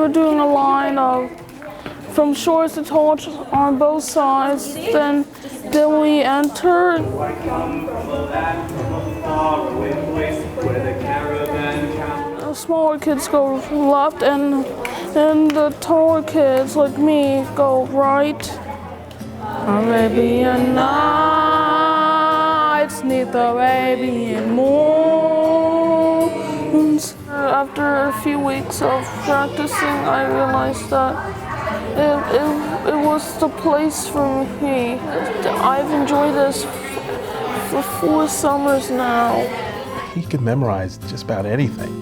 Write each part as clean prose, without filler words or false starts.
were doing a line of from shorts to torch on both sides. Then we entered. The smaller kids go left, and the taller kids like me go right. Arabian nights, neath Arabian moons. After a few weeks of practicing, I realized that it was the place for me. I've enjoyed this for 4 summers now. He could memorize just about anything.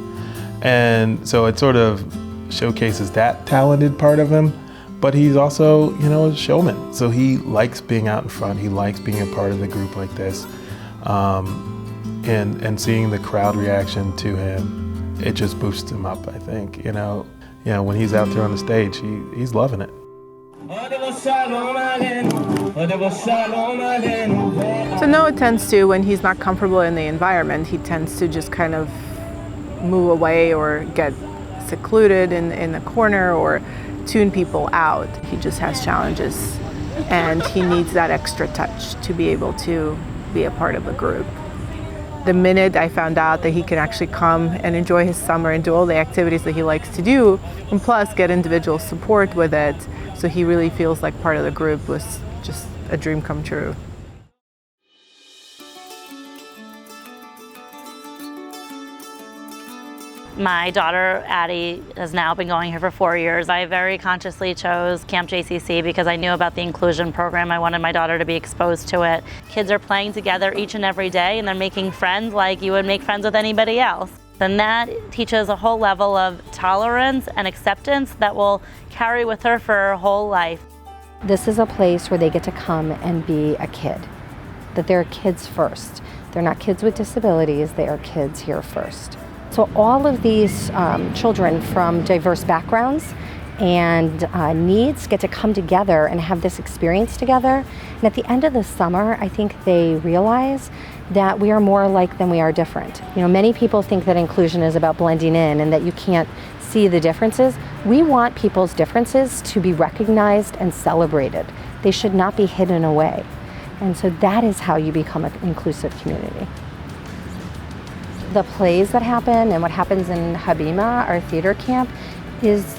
And so it sort of showcases that talented part of him, but he's also, a showman. So he likes being out in front. He likes being a part of the group like this. And seeing the crowd reaction to him, it just boosts him up, I think. When he's out there on the stage, he's loving it. So Noah tends to, when he's not comfortable in the environment, he tends to just kind of move away or get secluded in the corner or tune people out. He just has challenges, and he needs that extra touch to be able to be a part of a group. The minute I found out that he can actually come and enjoy his summer and do all the activities that he likes to do, and plus get individual support with it, so he really feels like part of the group, was just a dream come true. My daughter, Addie, has now been going here for 4 years. I very consciously chose Camp JCC because I knew about the inclusion program. I wanted my daughter to be exposed to it. Kids are playing together each and every day, and they're making friends like you would make friends with anybody else. And that teaches a whole level of tolerance and acceptance that will carry with her for her whole life. This is a place where they get to come and be a kid, that they're kids first. They're not kids with disabilities, they are kids here first. So all of these children from diverse backgrounds and needs get to come together and have this experience together. And at the end of the summer, I think they realize that we are more alike than we are different. Many people think that inclusion is about blending in and that you can't see the differences. We want people's differences to be recognized and celebrated. They should not be hidden away. And so that is how you become an inclusive community. The plays that happen and what happens in Habima, our theater camp, is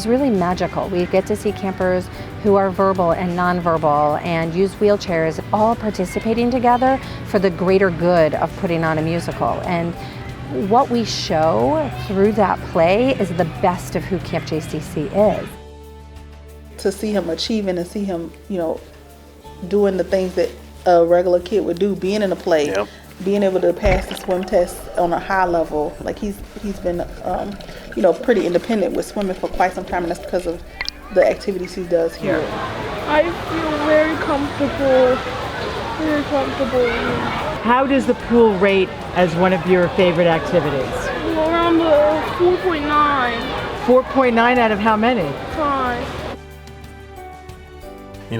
really magical. We get to see campers who are verbal and nonverbal and use wheelchairs, all participating together for the greater good of putting on a musical. And what we show through that play is the best of who Camp JCC is. To see him achieving and see him, doing the things that a regular kid would do, being in a play. Yep. Being able to pass the swim test on a high level, like he's been, pretty independent with swimming for quite some time, and that's because of the activities he does here. I feel very comfortable. How does the pool rate as one of your favorite activities? Around the 4.9. 4.9 out of how many? 5.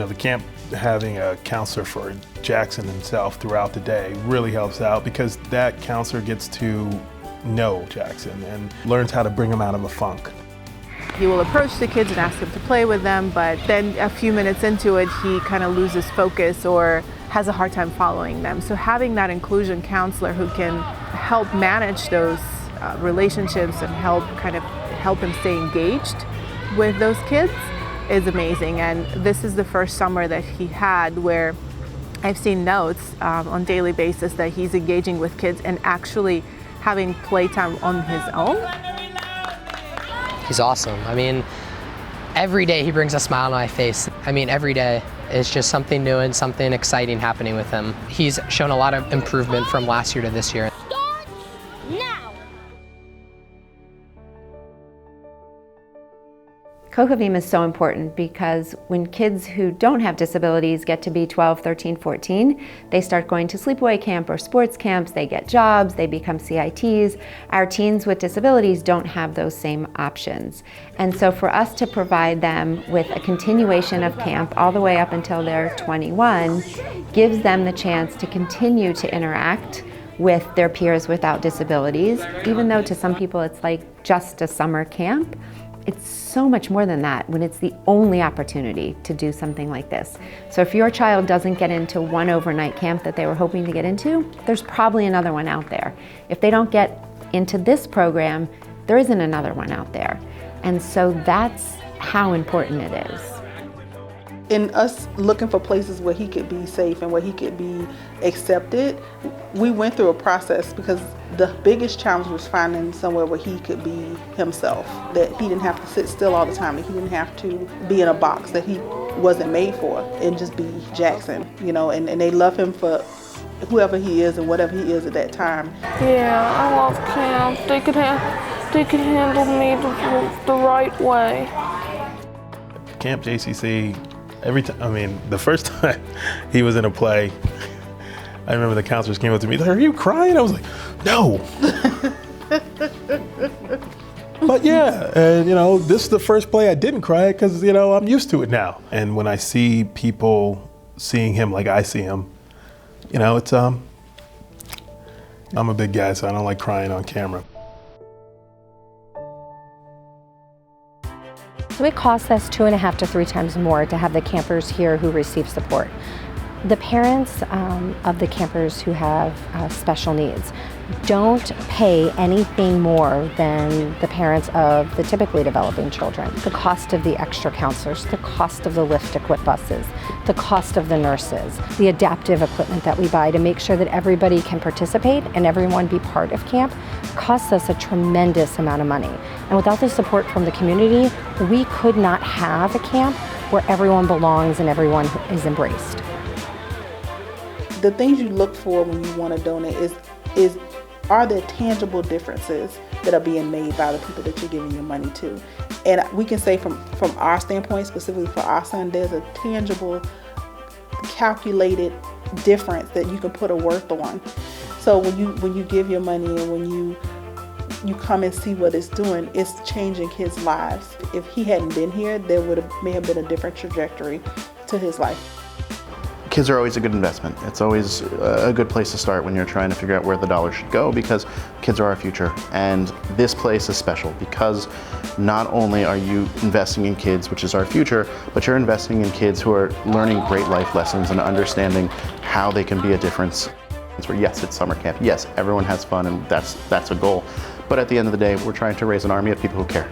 The camp having a counselor for Jackson himself throughout the day really helps out, because that counselor gets to know Jackson and learns how to bring him out of a funk. He will approach the kids and ask them to play with them, but then a few minutes into it, he kind of loses focus or has a hard time following them. So having that inclusion counselor who can help manage those relationships and help him stay engaged with those kids is amazing. And this is the first summer that he had where I've seen notes on a daily basis that he's engaging with kids and actually having playtime on his own. He's awesome. Every day he brings a smile on my face. Every day is just something new and something exciting happening with him. He's shown a lot of improvement from last year to this year. Start now! CoCoVIM is so important because when kids who don't have disabilities get to be 12, 13, 14, they start going to sleepaway camp or sports camps, they get jobs, they become CITs. Our teens with disabilities don't have those same options. And so for us to provide them with a continuation of camp all the way up until they're 21 gives them the chance to continue to interact with their peers without disabilities, even though to some people it's like just a summer camp. it's so much more than that when it's the only opportunity to do something like this. So if your child doesn't get into one overnight camp that they were hoping to get into, there's probably another one out there. If they don't get into this program, there isn't another one out there. And so that's how important it is. In us looking for places where he could be safe and where he could be accepted, we went through a process because the biggest challenge was finding somewhere where he could be himself, that he didn't have to sit still all the time, that he didn't have to be in a box that he wasn't made for and just be Jackson, you know, and they love him for whoever he is and whatever he is at that time. Yeah, I love camp. They could handle me the right way. Camp JCC, every time, I mean, the first time he was in a play, I remember the counselors came up to me, "Are you crying?" I was like, "No." But yeah, and you know, this is the first play I didn't cry because, you know, I'm used to it now. And when I see people seeing him like I see him, you know, it's, I'm a big guy, so I don't like crying on camera. So it costs us 2.5 to 3 times more to have the campers here who receive support. The parents of the campers who have special needs don't pay anything more than the parents of the typically developing children. The cost of the extra counselors, the cost of the lift-equipped buses, the cost of the nurses, the adaptive equipment that we buy to make sure that everybody can participate and everyone be part of camp costs us a tremendous amount of money. And without the support from the community, we could not have a camp where everyone belongs and everyone is embraced. The things you look for when you want to donate is are there tangible differences that are being made by the people that you're giving your money to? And we can say from our standpoint, specifically for our son, there's a tangible, calculated difference that you can put a worth on. So when you give your money and when you come and see what it's doing, it's changing kids' lives. If he hadn't been here, there may have been a different trajectory to his life. Kids are always a good investment. It's always a good place to start when you're trying to figure out where the dollar should go, because kids are our future. And this place is special because not only are you investing in kids, which is our future, but you're investing in kids who are learning great life lessons and understanding how they can be a difference. It's where, yes, it's summer camp. Yes, everyone has fun and that's a goal. But at the end of the day, we're trying to raise an army of people who care.